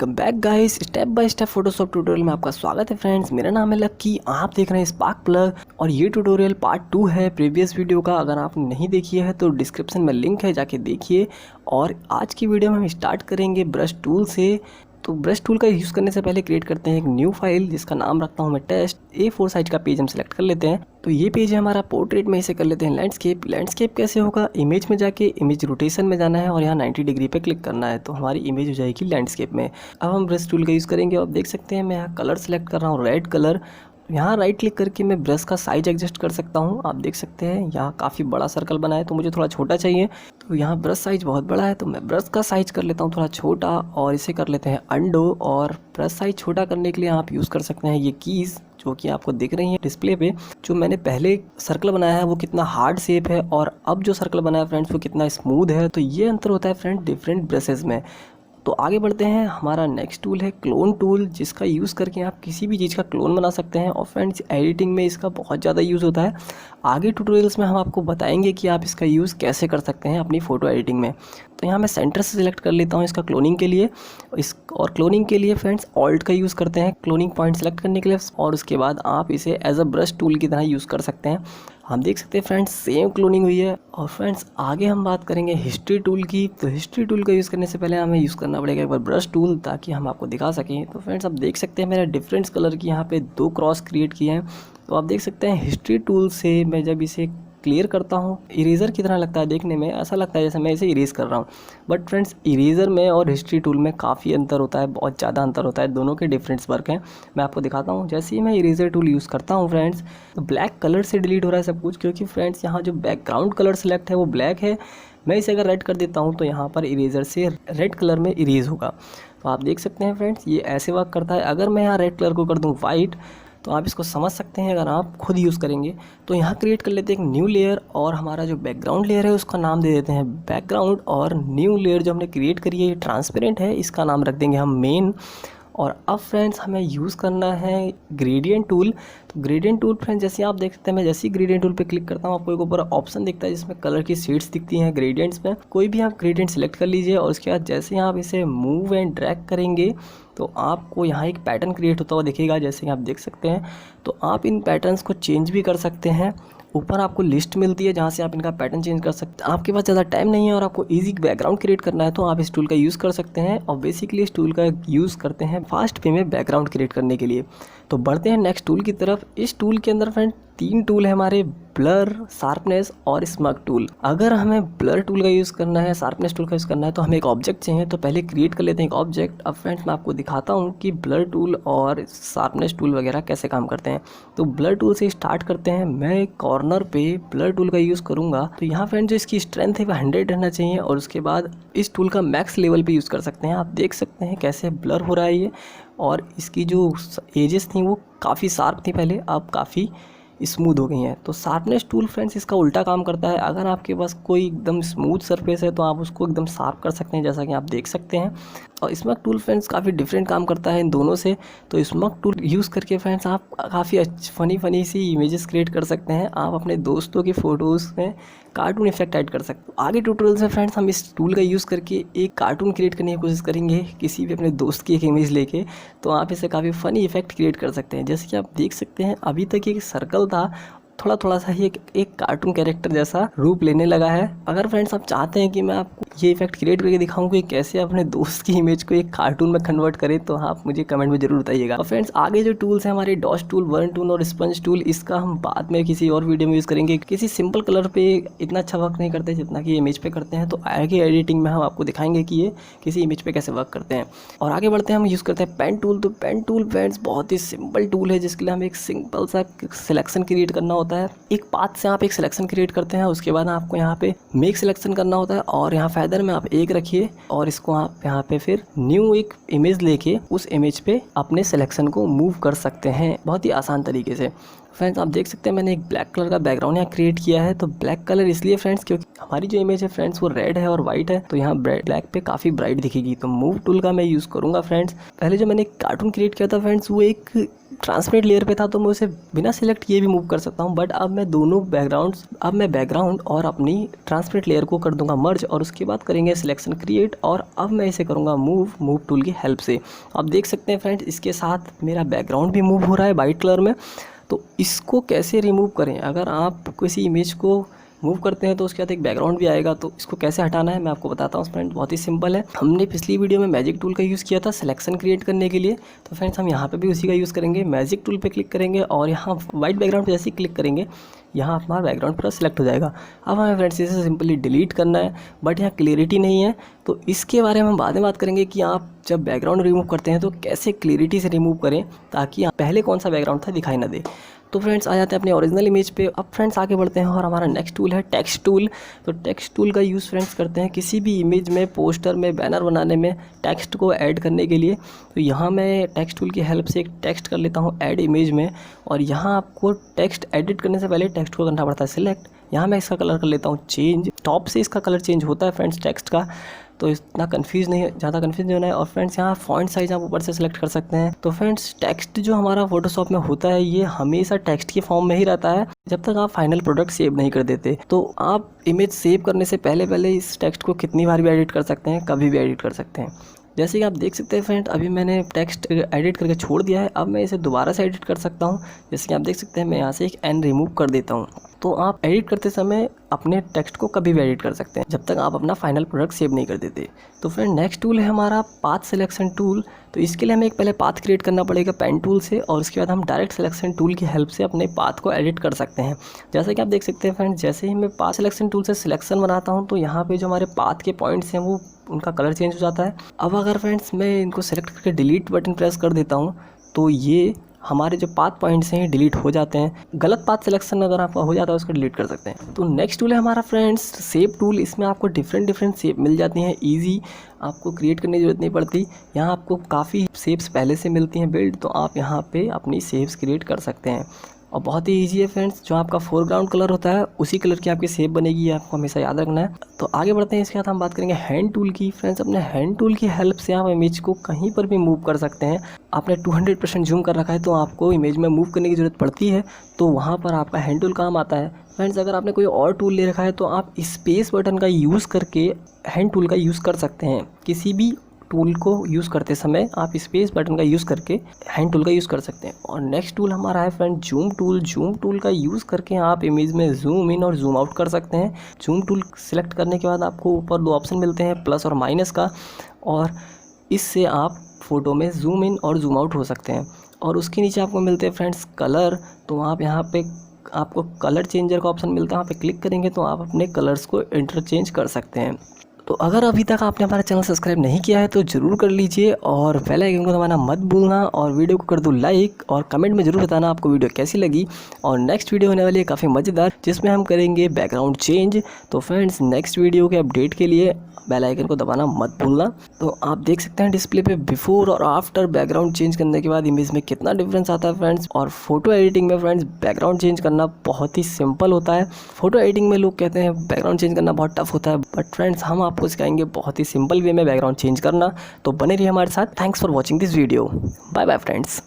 Welcome back guys. Step by step Photoshop tutorial में आपका स्वागत है फ्रेंड्स। मेरा नाम है लक्की, आप देख रहे हैं स्पार्क प्लग और ये ट्यूटोरियल पार्ट 2 है प्रीवियस वीडियो का। अगर आपने नहीं देखी है तो डिस्क्रिप्शन में लिंक है, जाके देखिए। और आज की वीडियो में हम स्टार्ट करेंगे ब्रश टूल से। तो ब्रश टूल का यूज़ करने से पहले क्रिएट करते हैं एक न्यू फाइल जिसका नाम रखता हूँ मैं टेस्ट। A4 साइज का पेज हम सेलेक्ट कर लेते हैं। तो ये पेज है हमारा पोर्ट्रेट में, इसे कर लेते हैं लैंडस्केप। लैंडस्केप कैसे होगा, इमेज में जाके इमेज रोटेशन में जाना है और यहाँ 90 डिग्री पे क्लिक करना है तो हमारी इमेज हो जाएगी लैंडस्केप में। अब हम ब्रश टूल का यूज़ करेंगे। आप देख सकते हैं मैं यहाँ कलर सेलेक्ट कर रहा हूँ, रेड कलर। यहाँ राइट क्लिक करके मैं ब्रश का साइज एडजस्ट कर सकता हूँ। आप देख सकते हैं यहाँ काफ़ी बड़ा सर्कल बना है तो मुझे थोड़ा छोटा चाहिए। तो यहाँ ब्रश साइज बहुत बड़ा है तो मैं ब्रश का साइज कर लेता हूँ थोड़ा छोटा और इसे कर लेते हैं अंडो। और ब्रश साइज छोटा करने के लिए आप यूज़ कर सकते हैं ये कीज़ जो कि आपको दिख रही है डिस्प्ले पे। जो मैंने पहले सर्कल बनाया है वो कितना हार्ड शेप है और अब जो सर्कल बनाया है फ्रेंड्स वो कितना स्मूथ है। तो ये अंतर होता है फ्रेंड डिफरेंट ब्रशेज़ में। तो आगे बढ़ते हैं। हमारा नेक्स्ट टूल है क्लोन टूल, जिसका यूज़ करके आप किसी भी चीज़ का क्लोन बना सकते हैं और फ्रेंड्स एडिटिंग में इसका बहुत ज़्यादा यूज़ होता है। आगे ट्यूटोरियल्स में हम आपको बताएंगे कि आप इसका यूज़ कैसे कर सकते हैं अपनी फ़ोटो एडिटिंग में। तो यहाँ मैं सेंटर से सिलेक्ट कर लेता हूँ इसका क्लोनिंग के लिए। और क्लोनिंग के लिए फ्रेंड्स ऑल्ट का यूज़ करते हैं क्लोनिंग पॉइंट सेलेक्ट करने के लिए, और उसके बाद आप इसे एज अ ब्रश टूल की तरह यूज़ कर सकते हैं। हम देख सकते हैं फ्रेंड्स सेम क्लोनिंग हुई है। और फ्रेंड्स आगे हम बात करेंगे हिस्ट्री टूल की। तो हिस्ट्री टूल का यूज़ करने से पहले हमें यूज़ करना पड़ेगा एक बार ब्रश टूल, ताकि हम आपको दिखा सकें। तो फ्रेंड्स आप देख सकते हैं मैंने डिफरेंट कलर की यहाँ पे 2 क्रॉस क्रिएट किए हैं। तो आप देख सकते हैं हिस्ट्री टूल से मैं जब इसे क्लियर करता हूँ, इरेज़र की तरह लगता है देखने में, ऐसा लगता है जैसे मैं इसे इरेज़ कर रहा हूँ। बट फ्रेंड्स इरेज़र में और हिस्ट्री टूल में काफ़ी अंतर होता है, बहुत ज़्यादा अंतर होता है। दोनों के डिफरेंट्स वर्क हैं। मैं आपको दिखाता हूँ। जैसे ही मैं इरेज़र टूल यूज़ करता हूँ फ्रेंड्स तो ब्लैक कलर से डिलीट हो रहा है सब कुछ, क्योंकि फ्रेंड्स यहाँ जो बैकग्राउंड कलर सेलेक्ट है वो ब्लैक है। मैं इसे अगर रेड कर देता हूँ तो यहाँ पर इरेज़र से रेड कलर में इरेज़ होगा। तो आप देख सकते हैं फ्रेंड्स ये ऐसे वर्क करता है। अगर मैं यहाँ रेड कलर को कर दूँ वाइट तो आप इसको समझ सकते हैं अगर आप खुद यूज़ करेंगे। तो यहाँ क्रिएट कर लेते हैं एक न्यू लेयर और हमारा जो बैकग्राउंड लेयर है उसका नाम दे देते हैं बैकग्राउंड। और न्यू लेयर जो हमने क्रिएट करी है ये ट्रांसपेरेंट है, इसका नाम रख देंगे हम मेन। और अब फ्रेंड्स हमें यूज़ करना है ग्रेडियंट टूल। तो ग्रेडियंट टूल फ्रेंड्स जैसे आप देख सकते हैं मैं जैसे ही ग्रेडियंट टूल पे क्लिक करता हूँ आपको एक ऊपर ऑप्शन दिखता है जिसमें कलर की शेड्स दिखती हैं ग्रेडियंट्स में। कोई भी आप ग्रेडियंट सेलेक्ट कर लीजिए और उसके बाद जैसे ही आप इसे मूव एंड ड्रैग करेंगे तो आपको यहाँ एक पैटर्न क्रिएट होता हुआ दिखेगा, जैसे कि आप देख सकते हैं। तो आप इन पैटर्न्स को चेंज भी कर सकते हैं। ऊपर आपको लिस्ट मिलती है जहाँ से आप इनका पैटर्न चेंज कर सकते हैं। आपके पास ज़्यादा टाइम नहीं है और आपको इजी बैकग्राउंड क्रिएट करना है तो आप इस टूल का यूज़ कर सकते हैं। और बेसिकली इस टूल का यूज़ करते हैं फास्ट वे में बैकग्राउंड क्रिएट करने के लिए। तो बढ़ते हैं नेक्स्ट टूल की तरफ। इस टूल के अंदर फ्रेंड 3 टूल है हमारे, ब्लर, शार्पनेस और स्मग टूल। अगर हमें ब्लर टूल का यूज़ करना है, शार्पनेस टूल का यूज़ करना है तो हमें एक ऑब्जेक्ट चाहिए। तो पहले क्रिएट कर लेते हैं एक ऑब्जेक्ट। अब फ्रेंड्स मैं आपको दिखाता हूँ कि ब्लर टूल और शार्पनेस टूल वगैरह कैसे काम करते हैं। तो ब्लर टूल से स्टार्ट करते हैं। मैं कॉर्नर पे ब्लर टूल का यूज़ करूँगा। तो यहाँ फ्रेंड जो इसकी स्ट्रेंथ है वो 100 रहना चाहिए और उसके बाद इस टूल का मैक्स लेवल पे यूज़ कर सकते हैं। आप देख सकते हैं कैसे ब्लर हो रहा है ये, और इसकी जो एजेस थी वो काफ़ी शार्प थी पहले, अब काफ़ी स्मूथ हो गई हैं। तो शार्पनेस टूल फ्रेंड्स इसका उल्टा काम करता है। अगर आपके पास कोई एकदम स्मूथ सरफेस है तो आप उसको एकदम शार्प कर सकते हैं, जैसा कि आप देख सकते हैं। और स्मग टूल फ्रेंड्स काफ़ी डिफरेंट काम करता है इन दोनों से। तो स्मग टूल यूज़ करके फ्रेंड्स आप काफ़ी फ़नी सी इमेजेस क्रिएट कर सकते हैं। आप अपने दोस्तों की फ़ोटोज़ में कार्टून इफेक्ट ऐड कर सकते हो। आगे ट्यूटोरियल्स में फ्रेंड्स हम इस टूल का यूज़ करके एक कार्टून क्रिएट करने की कोशिश करेंगे किसी भी अपने दोस्त की एक इमेज लेके। तो आप इसे काफ़ी फ़नी इफेक्ट क्रिएट कर सकते हैं। जैसे कि आप देख सकते हैं अभी तक एक सर्कल था, थोड़ा सा ही एक कार्टून कैरेक्टर जैसा रूप लेने लगा है। अगर फ्रेंड्स आप चाहते हैं कि मैं आपको ये इफेक्ट क्रिएट करके दिखाऊं कि कैसे अपने दोस्त की इमेज को एक कार्टून में कन्वर्ट करें तो आप मुझे कमेंट में जरूर बताइएगा। और फ्रेंड्स आगे जो टूल्स हैं हमारे डॉट टूल, बर्न टूल और स्पंज टूल, इसका हम बाद में किसी और वीडियो में यूज़ करेंगे। किसी सिंपल कलर पे इतना अच्छा वर्क नहीं करते जितना कि इमेज पे करते हैं। तो आगे एडिटिंग में हम आपको दिखाएंगे कि ये किसी इमेज पे कैसे वर्क करते हैं। और आगे बढ़ते हैं, हम यूज़ करते हैं पेन टूल। तो पेन टूल फ्रेंड्स बहुत ही सिंपल टूल है जिसके लिए हमें एक सिंपल सा सिलेक्शन क्रिएट करना होता है। एक पाथ से आप एक सिलेक्शन क्रिएट करते हैं, उसके बाद आपको यहाँ पे मेक सिलेक्शन करना होता है और यहाँ फेदर में आप एक रखिए और इसको आप यहाँ पे फिर न्यू एक इमेज लेके उस इमेज पे अपने सिलेक्शन को मूव कर सकते हैं बहुत ही आसान तरीके से। फ्रेंड्स आप देख सकते हैं मैंने एक ब्लैक कलर का बैकग्राउंड यहाँ क्रिएट किया है। तो ब्लैक कलर इसलिए फ्रेंड्स क्योंकि हमारी जो इमेज है फ्रेंड्स वो रेड है और वाइट है, तो यहाँ ब्लैक पे काफ़ी ब्राइट दिखेगी। तो मूव टूल का मैं यूज़ करूँगा फ्रेंड्स। पहले जो मैंने एक कार्टून क्रिएट किया था फ्रेंड्स वो एक ट्रांसपेरेंट लेयर पे था, तो मैं उसे बिना सिलेक्ट किए भी मूव कर सकता हूँ। बट अब मैं बैकग्राउंड और अपनी ट्रांसपेरेंट लेयर को कर दूंगा मर्ज, और उसके बाद करेंगे सिलेक्शन क्रिएट, और अब मैं इसे करूँगा मूव टूल की हेल्प से। आप देख सकते हैं फ्रेंड्स इसके साथ मेरा बैकग्राउंड भी मूव हो रहा है वाइट कलर में। तो इसको कैसे रिमूव करें, अगर आप किसी इमेज को मूव करते हैं तो उसके बाद एक बैकग्राउंड भी आएगा, तो इसको कैसे हटाना है मैं आपको बताता हूँ फ्रेंड्स। बहुत ही सिंपल है। हमने पिछली वीडियो में मैजिक टूल का यूज़ किया था सिलेक्शन क्रिएट करने के लिए, तो फ्रेंड्स हम यहाँ पे भी उसी का यूज़ करेंगे। मैजिक टूल पे क्लिक करेंगे और यहाँ वाइट बैकग्राउंड पे जैसे ही क्लिक करेंगे यहाँ हमारा बैकग्राउंड पूरा सिलेक्ट हो जाएगा। अब हमें फ्रेंड्स इसे सिंपली डिलीट करना है, बट यहाँ क्लियरिटी नहीं है, तो इसके बारे में हम बाद में बात करेंगे कि आप जब बैकग्राउंड रिमूव करते हैं तो कैसे क्लियरिटी से रिमूव करें ताकि पहले कौन सा बैकग्राउंड था दिखाई ना दे। तो फ्रेंड्स आ जाते हैं अपने ओरिजिनल इमेज पे। अब फ्रेंड्स आगे बढ़ते हैं और हमारा नेक्स्ट टूल है टेक्स्ट टूल। तो टेक्स्ट टूल का यूज़ फ्रेंड्स करते हैं किसी भी इमेज में, पोस्टर में, बैनर बनाने में टेक्स्ट को ऐड करने के लिए। तो यहाँ मैं टेक्स्ट टूल की हेल्प से एक टेक्स्ट कर लेता हूँ ऐड इमेज में, और यहाँ आपको टेक्स्ट एडिट करने से पहले टेक्स्ट को करना पड़ता है सिलेक्ट। यहाँ मैं इसका कलर कर लेता हूँ चेंज। टॉप से इसका कलर चेंज होता है फ्रेंड्स टेक्स्ट का, तो इतना ज़्यादा कन्फ्यूज नहीं होना है। और फ्रेंड्स यहाँ फॉन्ट साइज आप ऊपर से सिलेक्ट कर सकते हैं। तो फ्रेंड्स टेक्स्ट जो हमारा फोटोशॉप में होता है ये हमेशा टेक्स्ट के फॉर्म में ही रहता है जब तक आप फाइनल प्रोडक्ट सेव नहीं कर देते। तो आप इमेज सेव करने से पहले इस टेक्स्ट को कितनी बार भी एडिट कर सकते हैं, कभी भी एडिट कर सकते हैं। जैसे कि आप देख सकते हैं फ्रेंड अभी मैंने टेक्स्ट एडिट करके छोड़ दिया है। अब मैं इसे दोबारा से एडिट कर सकता हूँ। जैसे कि आप देख सकते हैं मैं यहाँ से एक एन रिमूव कर देता हूँ। तो आप एडिट करते समय अपने टेक्स्ट को कभी भी एडिट कर सकते हैं जब तक आप अपना फाइनल प्रोडक्ट सेव नहीं कर देते। तो फ्रेंड नेक्स्ट टूल है हमारा पाथ सिलेक्शन टूल। तो इसके लिए हमें एक पहले पाथ क्रिएट करना पड़ेगा पेन टूल से, और उसके बाद हम डायरेक्ट सिलेक्शन टूल की हेल्प से अपने पाथ को एडिट कर सकते हैं। जैसे कि आप देख सकते हैं फ्रेंड जैसे ही मैं पाथ सिलेक्शन टूल से सिलेक्शन बनाता हूँ तो यहाँ पे जो हमारे पाथ के पॉइंट्स हैं वो उनका कलर चेंज हो जाता है। अब अगर फ्रेंड्स मैं इनको सेलेक्ट करके डिलीट बटन प्रेस कर देता हूँ तो ये हमारे जो पाथ पॉइंट्स हैं डिलीट हो जाते हैं। गलत पाथ सिलेक्शन अगर आपका हो जाता है उसको डिलीट कर सकते हैं। तो नेक्स्ट टूल है हमारा फ्रेंड्स शेप टूल। इसमें आपको डिफरेंट शेप मिल जाती हैं ईजी, आपको क्रिएट करने की जरूरत नहीं पड़ती। यहाँ आपको काफ़ी शेप्स पहले से मिलती हैं बिल्ड, तो आप यहाँ पे अपनी शेप्स क्रिएट कर सकते हैं और बहुत ही ईजी है फ्रेंड्स। जो आपका फोरग्राउंड कलर होता है उसी कलर की आपकी शेप बनेगी, ये आपको हमेशा याद रखना है। तो आगे बढ़ते हैं, इसके बाद हम बात करेंगे हैंड टूल की। फ्रेंड्स अपने हैंड टूल की हेल्प से आप इमेज को कहीं पर भी मूव कर सकते हैं। आपने 200% जूम कर रखा है तो आपको इमेज में मूव करने की ज़रूरत पड़ती है, तो वहाँ पर आपका हैंड टूल काम आता है। फ्रेंड्स अगर आपने कोई और टूल ले रखा है तो आप स्पेस बटन का यूज़ करके हैंड टूल का यूज़ कर सकते हैं। किसी भी टूल को यूज़ करते समय आप स्पेस बटन का यूज़ करके हैंड टूल का यूज़ कर सकते हैं। और नेक्स्ट टूल हमारा है friend zoom tool. Zoom tool का यूज़ करके आप इमेज में जूम इन और जूम आउट कर सकते हैं। जूम टूल सिलेक्ट करने के बाद आपको ऊपर दो ऑप्शन मिलते हैं प्लस और माइनस का, और इससे आप फ़ोटो में जूम इन और जूम आउट हो सकते हैं। और उसके नीचे आपको मिलते हैं फ्रेंड्स कलर। तो आप यहाँ पे आपको कलर चेंजर का ऑप्शन मिलता है, वहाँ पे क्लिक करेंगे तो आप अपने कलर्स को इंटरचेंज कर सकते हैं। तो अगर अभी तक आपने हमारा चैनल सब्सक्राइब नहीं किया है तो ज़रूर कर लीजिए, और बेल आइकन को दबाना मत भूलना, और वीडियो को कर दो लाइक, और कमेंट में ज़रूर बताना आपको वीडियो कैसी लगी। और नेक्स्ट वीडियो होने वाली है काफ़ी मज़ेदार, जिसमें हम करेंगे बैकग्राउंड चेंज। तो फ्रेंड्स नेक्स्ट वीडियो के अपडेट के लिए बेल आइकन को दबाना मत भूलना। तो आप देख सकते हैं डिस्प्ले पे बिफोर और आफ्टर बैकग्राउंड चेंज करने के बाद इमेज में कितना डिफरेंस आता है फ्रेंड्स। और फोटो एडिटिंग में फ्रेंड्स बैकग्राउंड चेंज करना बहुत ही सिंपल होता है। फोटो एडिटिंग में लोग कहते हैं बैकग्राउंड चेंज करना बहुत टफ होता है, बट फ्रेंड्स हम आपको सिखाएंगे बहुत ही सिंपल वे में बैकग्राउंड चेंज करना। तो बने रहिए हमारे साथ। Thanks for watching this video. Bye bye friends.